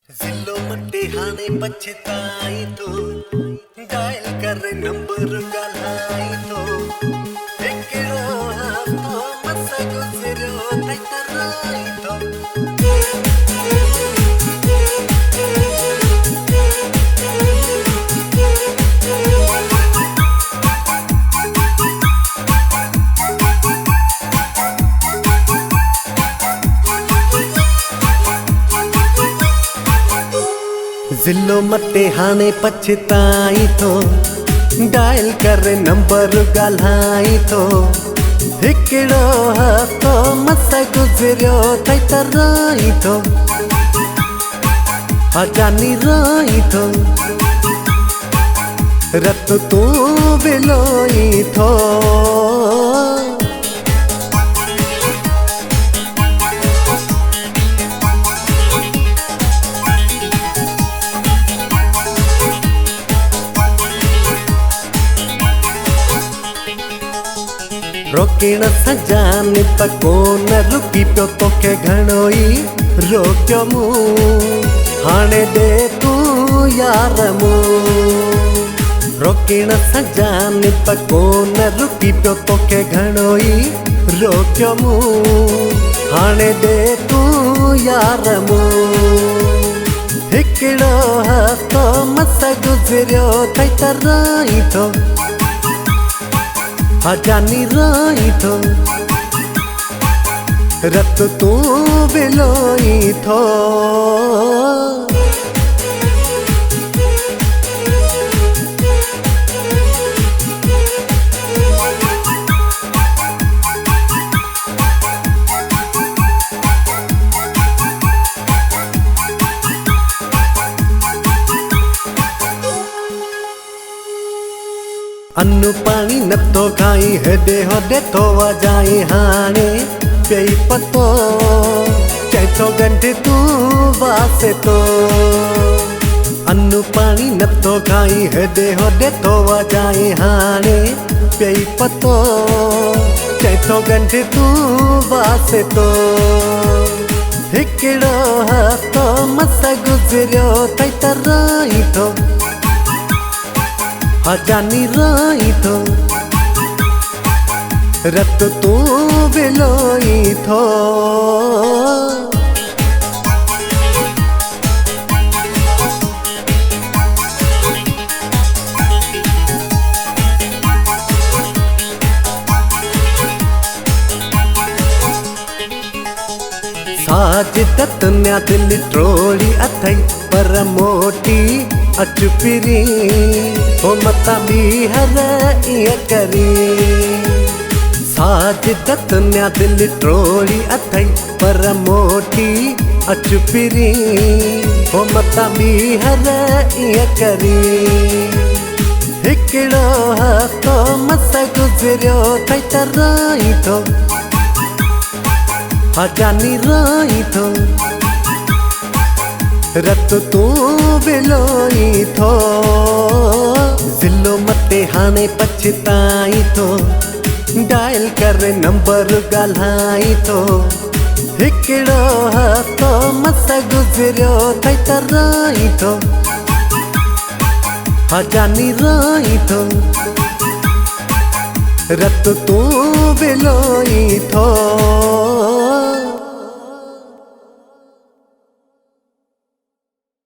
जिलो मट्टी हाने पछताई तो डायल कर नंबर गलाई तो एकड़ो तो मसा गुजरो तई तराई तो जिलो मटे हाने पछताई तो डायल कर नंबर गलाई तो हिकड़ो तो मसा गुजरियो तई तराई तो जानी राई तो रत तू बिलोई थो रोकिण सजाने तको न रुकी पियो तोखे घणोई रोकियो मूं हाणे दे तू यार मूं रोकिण सजाने तको न रुकी पियो तोखे घणोई रोकियो मूं हाणे दे तू यार मूं हिकड़ो हफ़्तो मस गुजरियो तई तराई तो जानी राई तो रत तू बिलोई थो अन्नु पानी नथो खाई हेडे होडे तो वजाई हाणे पई पतो चई तो गंढ तू वासे तो अन्नु पानी नथो खाई हेडे होडे तो वजाई हाणे पई पतो चई तो गंढ तू वासे तो हिकड़ो हफ़्तो मस गुजरियो तई तराई तो जानी राई तो रत तू बिलोई थो साजिदत न्या दिल ट्रोली अथई पर मोटी अच पिरी हो मता बीहर इय करी साजिदत न्या दिल ट्रोली अथई पर मोटी अच पिरी हो मता बीहर इय करी हिकड़ो हफ़्तो मस गुजरियो तई तराई तो जानी राई तो रत तू बिलोई थो जिलो मटे हाने पछताई तो डायल कर नंबर गलाई तो हिकड़ो हफ़्तो मस गुजरियो तई तराई तो जानी राई तो रत तू बिलोई थो।